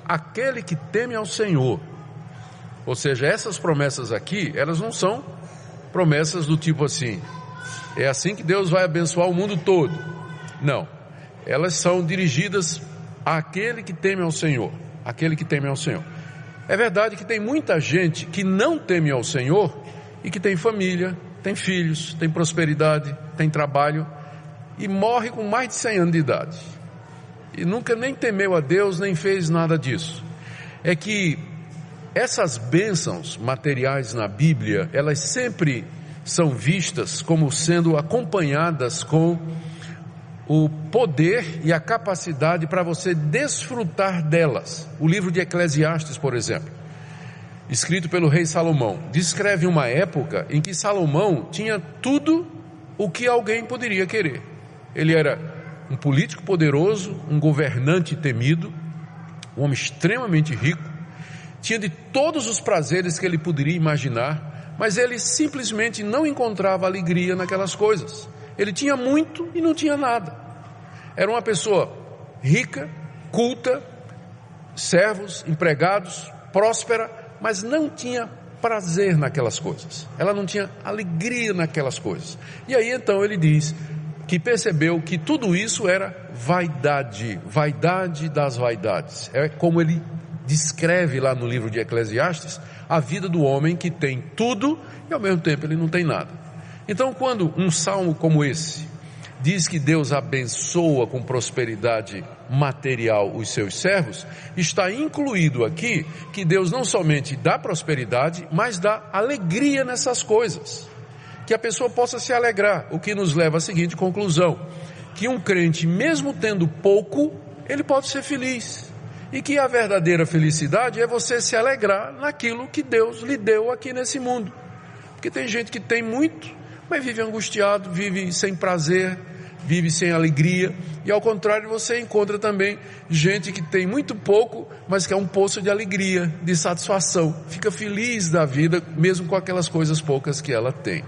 aquele que teme ao Senhor. Ou seja, essas promessas aqui, elas não são promessas do tipo assim, é assim que Deus vai abençoar o mundo todo. Não, elas são dirigidas àquele que teme ao Senhor, aquele que teme ao Senhor. É verdade que tem muita gente que não teme ao Senhor e que tem família, tem filhos, tem prosperidade, tem trabalho e morre com mais de 100 anos de idade. E nunca nem temeu a Deus, nem fez nada disso. É que essas bênçãos materiais na Bíblia, elas sempre são vistas como sendo acompanhadas com o poder e a capacidade para você desfrutar delas. O livro de Eclesiastes, por exemplo, escrito pelo rei Salomão, descreve uma época em que Salomão tinha tudo o que alguém poderia querer. Ele era um político poderoso, um governante temido, um homem extremamente rico, tinha de todos os prazeres que ele poderia imaginar, mas ele simplesmente não encontrava alegria naquelas coisas. Ele tinha muito e não tinha nada. Era uma pessoa rica, culta, servos, empregados, próspera, mas não tinha prazer naquelas coisas. Ela não tinha alegria naquelas coisas. E aí então ele diz que percebeu que tudo isso era vaidade, vaidade das vaidades. É como ele descreve lá no livro de Eclesiastes a vida do homem que tem tudo e ao mesmo tempo ele não tem nada. Então, quando um salmo como esse diz que Deus abençoa com prosperidade material os seus servos, está incluído aqui que Deus não somente dá prosperidade, mas dá alegria nessas coisas, que a pessoa possa se alegrar, o que nos leva à seguinte conclusão, que um crente, mesmo tendo pouco, ele pode ser feliz, e que a verdadeira felicidade é você se alegrar naquilo que Deus lhe deu aqui nesse mundo, porque tem gente que tem muito, mas vive angustiado, vive sem prazer, vive sem alegria, e ao contrário você encontra também gente que tem muito pouco, mas que é um poço de alegria, de satisfação, fica feliz da vida, mesmo com aquelas coisas poucas que ela tem.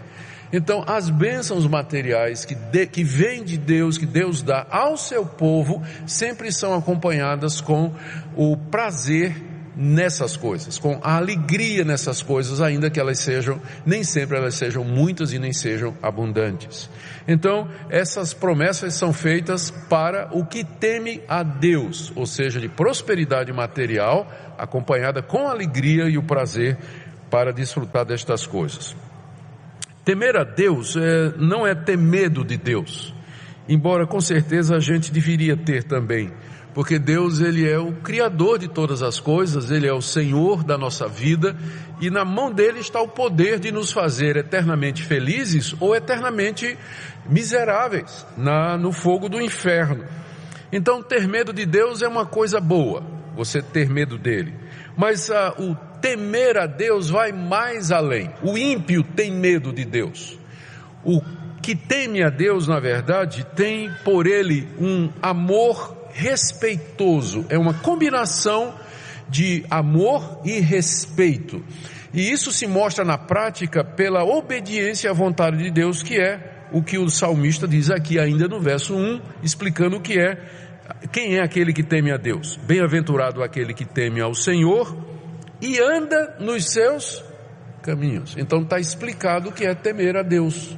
Então as bênçãos materiais que vêm de Deus, que Deus dá ao seu povo, sempre são acompanhadas com o prazer nessas coisas, com a alegria nessas coisas, ainda que elas sejam, nem sempre elas sejam muitas e nem sejam abundantes. Então, essas promessas são feitas para o que teme a Deus, ou seja, de prosperidade material, acompanhada com a alegria e o prazer para desfrutar destas coisas. Temer a Deus não é ter medo de Deus, embora com certeza a gente deveria ter também, porque Deus, Ele é o Criador de todas as coisas, Ele é o Senhor da nossa vida, e na mão dEle está o poder de nos fazer eternamente felizes ou eternamente miseráveis no fogo do inferno. Então ter medo de Deus é uma coisa boa, você ter medo dEle, mas o temer a Deus vai mais além. O ímpio tem medo de Deus. O que teme a Deus, na verdade, tem por Ele um amor respeitoso, é uma combinação de amor e respeito, e isso se mostra na prática pela obediência à vontade de Deus, que é o que o salmista diz aqui ainda no verso 1, explicando o que é, quem é aquele que teme a Deus. Bem-aventurado aquele que teme ao Senhor e anda nos seus caminhos. Então está explicado o que é temer a Deus.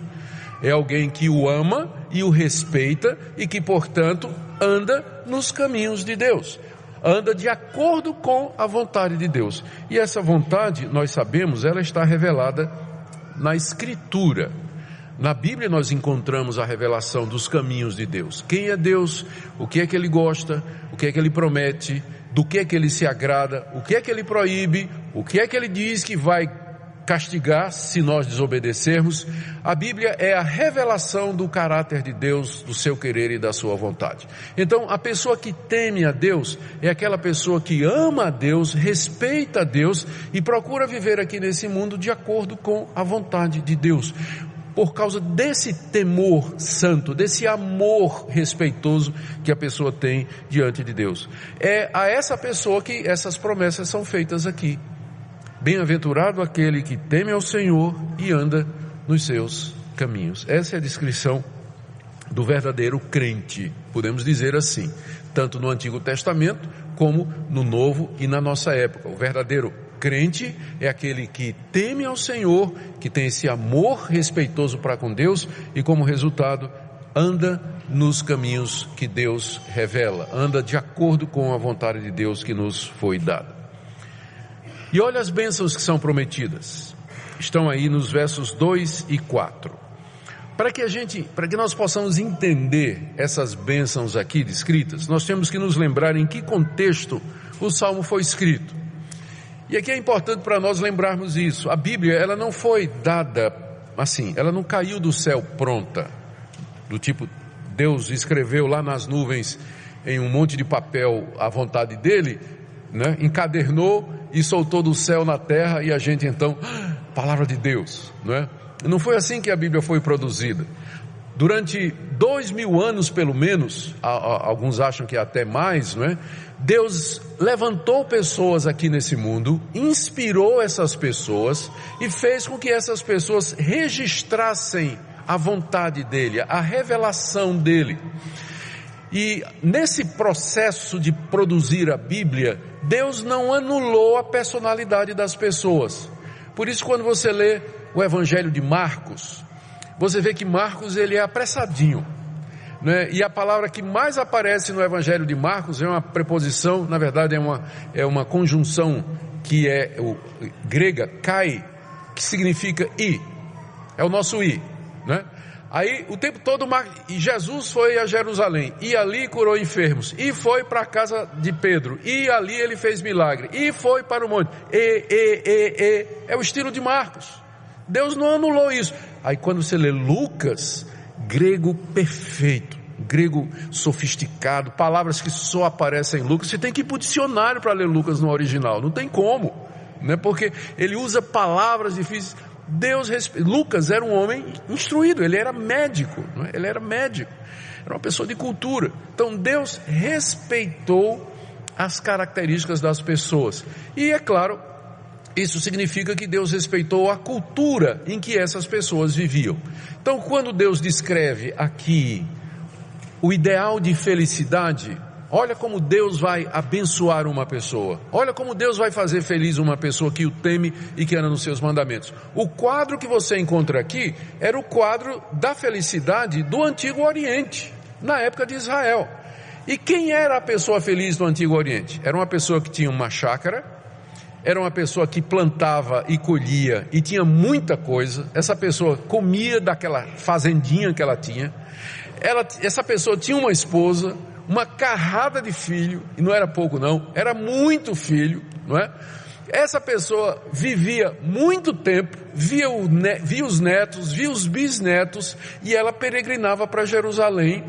É alguém que o ama e o respeita e que, portanto, anda nos caminhos de Deus. Anda de acordo com a vontade de Deus. E essa vontade, nós sabemos, ela está revelada na Escritura. Na Bíblia nós encontramos a revelação dos caminhos de Deus. Quem é Deus? O que é que Ele gosta? O que é que Ele promete? Do que é que Ele se agrada? O que é que Ele proíbe? O que é que Ele diz que vai castigar se nós desobedecermos? A Bíblia é a revelação do caráter de Deus, do seu querer e da sua vontade. Então a pessoa que teme a Deus é aquela pessoa que ama a Deus, respeita a Deus e procura viver aqui nesse mundo de acordo com a vontade de Deus, por causa desse temor santo, desse amor respeitoso que a pessoa tem diante de Deus. É a essa pessoa que essas promessas são feitas aqui. Bem-aventurado aquele que teme ao Senhor e anda nos seus caminhos. Essa é a descrição do verdadeiro crente. Podemos dizer assim, tanto no Antigo Testamento como no Novo e na nossa época. O verdadeiro crente é aquele que teme ao Senhor, que tem esse amor respeitoso para com Deus e, como resultado, anda nos caminhos que Deus revela, anda de acordo com a vontade de Deus que nos foi dada. E olha as bênçãos que são prometidas. Estão aí nos versos 2 e 4. Para que nós possamos entender essas bênçãos aqui descritas, nós temos que nos lembrar em que contexto o Salmo foi escrito. E aqui é importante para nós lembrarmos isso. A Bíblia, ela não foi dada assim, ela não caiu do céu pronta, do tipo, Deus escreveu lá nas nuvens em um monte de papel a vontade dele, né? Encadernou e soltou do céu na terra e a gente então, palavra de Deus, não é? Não foi assim que a Bíblia foi produzida. Durante 2000 anos pelo menos, alguns acham que até mais, não é? Deus levantou pessoas aqui nesse mundo, inspirou essas pessoas e fez com que essas pessoas registrassem a vontade dele, a revelação dele. E nesse processo de produzir a Bíblia, Deus não anulou a personalidade das pessoas. Por isso, quando você lê o Evangelho de Marcos, você vê que Marcos ele é apressadinho, né? E a palavra que mais aparece no Evangelho de Marcos é uma preposição, na verdade é uma conjunção que é grega, kai, que significa ir, é o nosso ir, né? Aí o tempo todo Jesus foi a Jerusalém e ali curou enfermos, e foi para a casa de Pedro, e ali ele fez milagre, e foi para o monte, é o estilo de Marcos. Deus não anulou isso. Aí quando você lê Lucas, grego perfeito, grego sofisticado, palavras que só aparecem em Lucas, você tem que ir para o dicionário para ler Lucas no original, não tem como, né? Porque ele usa palavras difíceis. Lucas era um homem instruído, ele era médico, não é? Ele era médico, era uma pessoa de cultura. Então Deus respeitou as características das pessoas, e é claro, isso significa que Deus respeitou a cultura em que essas pessoas viviam. Então quando Deus descreve aqui o ideal de felicidade, olha como Deus vai abençoar uma pessoa, olha como Deus vai fazer feliz uma pessoa que o teme e que anda nos seus mandamentos. O quadro que você encontra aqui era o quadro da felicidade do Antigo Oriente, na época de Israel. E quem era a pessoa feliz do Antigo Oriente? Era uma pessoa que tinha uma chácara, era uma pessoa que plantava e colhia e tinha muita coisa. Essa pessoa comia daquela fazendinha que ela tinha. Essa pessoa tinha uma esposa, uma carrada de filho, e não era pouco não, era muito filho, não é? Essa pessoa vivia muito tempo, via os netos, via os bisnetos, e ela peregrinava para Jerusalém,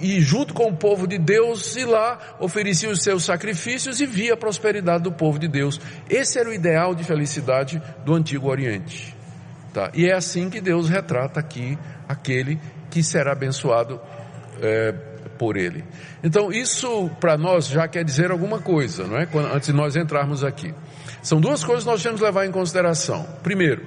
e junto com o povo de Deus, e lá oferecia os seus sacrifícios e via a prosperidade do povo de Deus. Esse era o ideal de felicidade do Antigo Oriente, tá? E é assim que Deus retrata aqui aquele que será abençoado por ele. Então isso para nós já quer dizer alguma coisa, não é? Antes de nós entrarmos aqui, são duas coisas que nós temos que levar em consideração. Primeiro,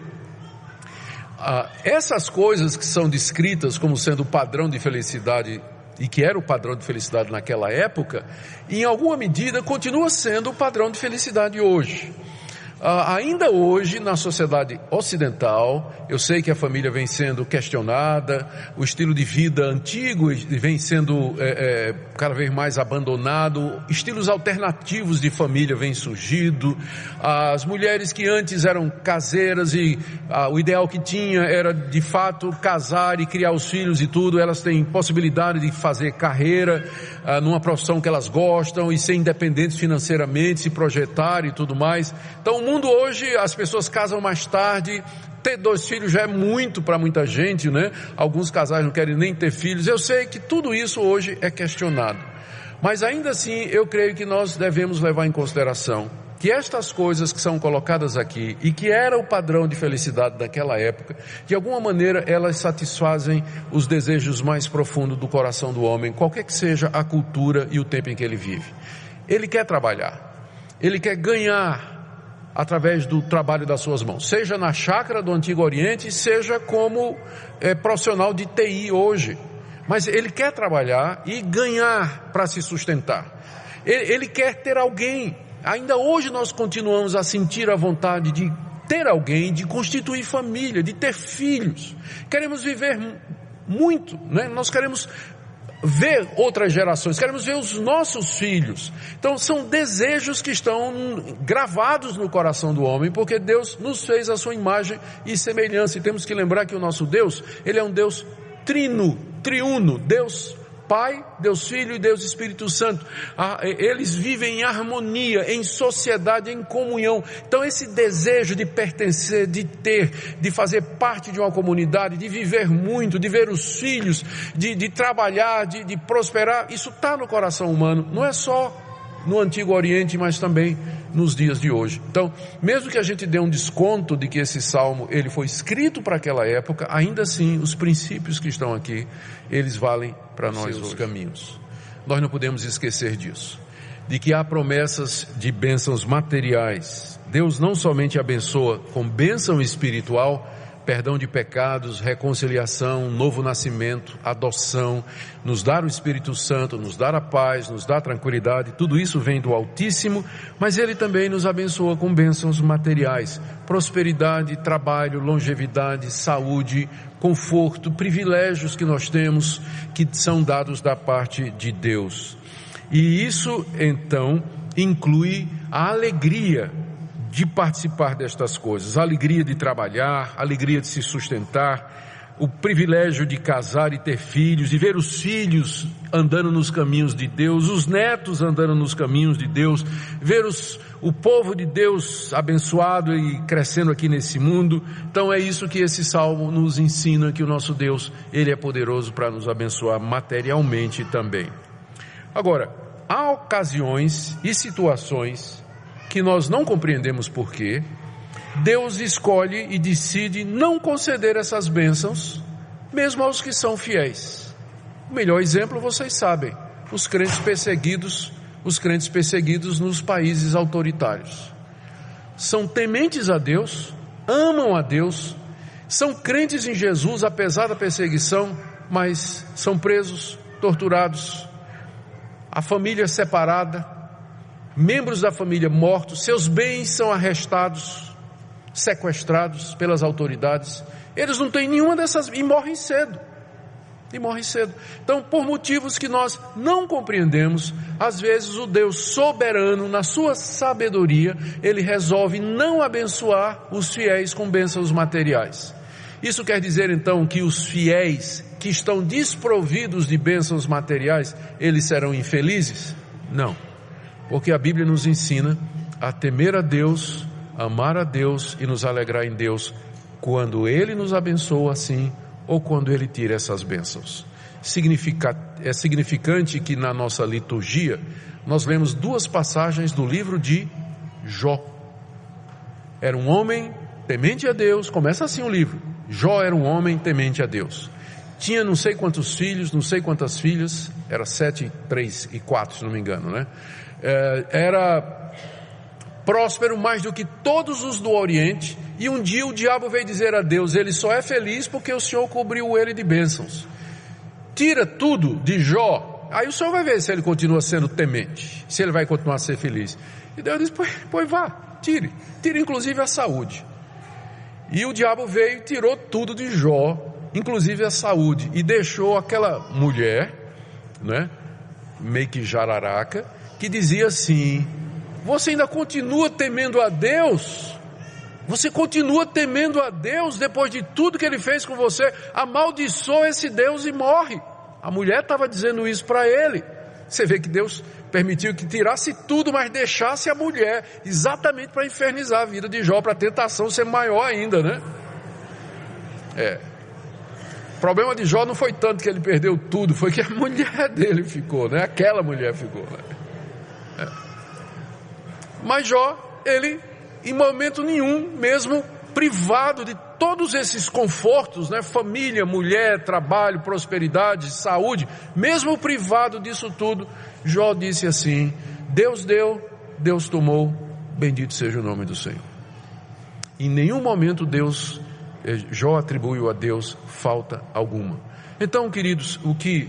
essas coisas que são descritas como sendo o padrão de felicidade, e que era o padrão de felicidade naquela época, em alguma medida continua sendo o padrão de felicidade hoje. Ainda hoje, na sociedade ocidental, eu sei que a família vem sendo questionada, o estilo de vida antigo vem sendo cada vez mais abandonado, estilos alternativos de família vêm surgindo, as mulheres que antes eram caseiras e o ideal que tinha era de fato casar e criar os filhos e tudo, elas têm possibilidade de fazer carreira numa profissão que elas gostam e ser independentes financeiramente, se projetar e tudo mais. Então o mundo hoje, as pessoas casam mais tarde, ter 2 filhos já é muito para muita gente, né? Alguns casais não querem nem ter filhos. Eu sei que tudo isso hoje é questionado, mas ainda assim eu creio que nós devemos levar em consideração que estas coisas que são colocadas aqui e que era o padrão de felicidade daquela época, de alguma maneira elas satisfazem os desejos mais profundos do coração do homem, qualquer que seja a cultura e o tempo em que ele vive. Ele quer trabalhar, ele quer ganhar através do trabalho das suas mãos, seja na chácara do Antigo Oriente, seja como profissional de TI hoje. mas ele quer trabalhar e ganhar para se sustentar. Ele quer ter alguém. Ainda hoje nós continuamos a sentir a vontade de ter alguém, de constituir família, de ter filhos. Queremos viver muito, né? Nós queremos ver outras gerações, queremos ver os nossos filhos. Então são desejos que estão gravados no coração do homem, porque Deus nos fez a sua imagem e semelhança. E temos que lembrar que o nosso Deus, Ele é um Deus triuno, Deus Pai, Deus Filho e Deus Espírito Santo. Eles vivem em harmonia, em sociedade, em comunhão. Então esse desejo de pertencer, de ter, de fazer parte de uma comunidade, de viver muito, de ver os filhos, de trabalhar, de prosperar, isso está no coração humano. Não é só no Antigo Oriente, mas também nos dias de hoje. Então, mesmo que a gente dê um desconto de que esse salmo ele foi escrito para aquela época, ainda assim os princípios que estão aqui, eles valem para nós os caminhos. Nós não podemos esquecer disso, de que há promessas de bênçãos materiais. Deus não somente abençoa com bênção espiritual, perdão de pecados, reconciliação, novo nascimento, adoção, nos dar o Espírito Santo, nos dar a paz, nos dar a tranquilidade, tudo isso vem do Altíssimo, mas Ele também nos abençoa com bênçãos materiais, prosperidade, trabalho, longevidade, saúde, conforto, privilégios que nós temos, que são dados da parte de Deus. E isso, então, inclui a alegria de participar destas coisas, a alegria de trabalhar, a alegria de se sustentar, o privilégio de casar e ter filhos, e ver os filhos andando nos caminhos de Deus, os netos andando nos caminhos de Deus, ver o povo de Deus abençoado e crescendo aqui nesse mundo. Então é isso que esse salmo nos ensina, que o nosso Deus, Ele é poderoso para nos abençoar materialmente também. Agora, há ocasiões e situações que nós não compreendemos por quê, Deus escolhe e decide não conceder essas bênçãos, mesmo aos que são fiéis. O melhor exemplo vocês sabem, os crentes perseguidos nos países autoritários. São tementes a Deus, amam a Deus, são crentes em Jesus apesar da perseguição, mas são presos, torturados, a família separada, membros da família mortos, seus bens são arrestados, sequestrados pelas autoridades. Eles não têm nenhuma dessas e morrem cedo. Então, por motivos que nós não compreendemos, às vezes o Deus soberano, na sua sabedoria, Ele resolve não abençoar os fiéis com bênçãos materiais. Isso quer dizer então que os fiéis que estão desprovidos de bênçãos materiais, eles serão infelizes? Não. Porque a Bíblia nos ensina a temer a Deus, amar a Deus e nos alegrar em Deus, quando Ele nos abençoa assim, ou quando Ele tira essas bênçãos. É significante que na nossa liturgia, nós lemos duas passagens do livro de Jó. Era um homem temente a Deus, começa assim o livro. Jó era um homem temente a Deus. Tinha não sei quantos filhos, não sei quantas filhas, era 7, 3 e 4, se não me engano, né? Era próspero mais do que todos os do Oriente, e um dia o diabo veio dizer a Deus, ele só é feliz porque o Senhor cobriu ele de bênçãos. Tira tudo de Jó, aí o Senhor vai ver se ele continua sendo temente, se ele vai continuar a ser feliz. E Deus disse, pois vá, tire inclusive a saúde. E o diabo veio e tirou tudo de Jó, inclusive a saúde, e deixou aquela mulher, né, meio que jararaca, que dizia assim, você ainda continua temendo a Deus? Você continua temendo a Deus depois de tudo que Ele fez com você? Amaldiçoa esse Deus e morre. A mulher estava dizendo isso para ele. Você vê que Deus permitiu que tirasse tudo, mas deixasse a mulher, exatamente para infernizar a vida de Jó, para a tentação ser maior ainda, né? O problema de Jó não foi tanto que ele perdeu tudo, foi que a mulher dele ficou, né? Aquela mulher ficou, né? Mas Jó, ele, em momento nenhum, mesmo privado de todos esses confortos, né? Família, mulher, trabalho, prosperidade, saúde, mesmo privado disso tudo, Jó disse assim, Deus deu, Deus tomou, bendito seja o nome do Senhor. Em nenhum momento Jó atribuiu a Deus falta alguma. Então, queridos, o que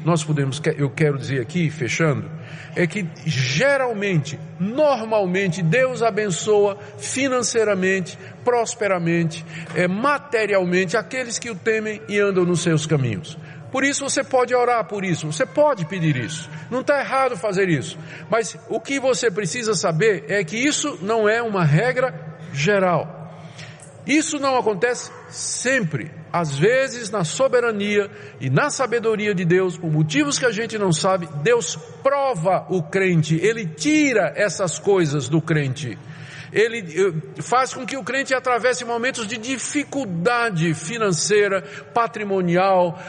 eu quero dizer aqui, fechando, é que geralmente, normalmente, Deus abençoa financeiramente, prosperamente, materialmente, aqueles que o temem e andam nos seus caminhos. Por isso você pode orar por isso, você pode pedir isso, não está errado fazer isso, mas o que você precisa saber é que isso não é uma regra geral. Isso não acontece sempre. Às vezes, na soberania e na sabedoria de Deus, por motivos que a gente não sabe, Deus prova o crente, Ele tira essas coisas do crente. Ele faz com que o crente atravesse momentos de dificuldade financeira, patrimonial,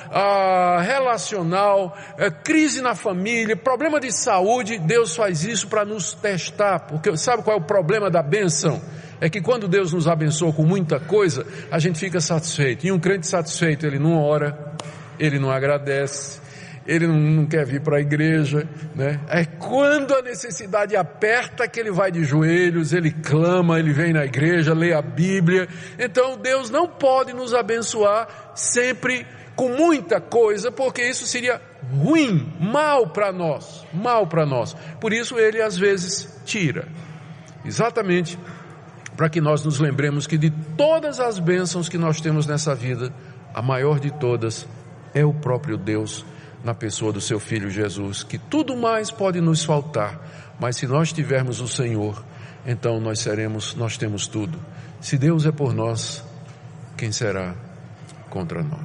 relacional, crise na família, problema de saúde. Deus faz isso para nos testar, porque sabe qual é o problema da bênção? É que quando Deus nos abençoa com muita coisa, a gente fica satisfeito. E um crente satisfeito, ele não ora, ele não agradece, ele não quer vir para a igreja, né? É quando a necessidade aperta que ele vai de joelhos, ele clama, ele vem na igreja, lê a Bíblia. Então Deus não pode nos abençoar sempre com muita coisa, porque isso seria ruim, mal para nós. Por isso Ele às vezes tira, exatamente para que nós nos lembremos que de todas as bênçãos que nós temos nessa vida, a maior de todas é o próprio Deus, na pessoa do seu Filho Jesus, que tudo mais pode nos faltar, mas se nós tivermos o Senhor, então nós temos tudo. Se Deus é por nós, quem será contra nós?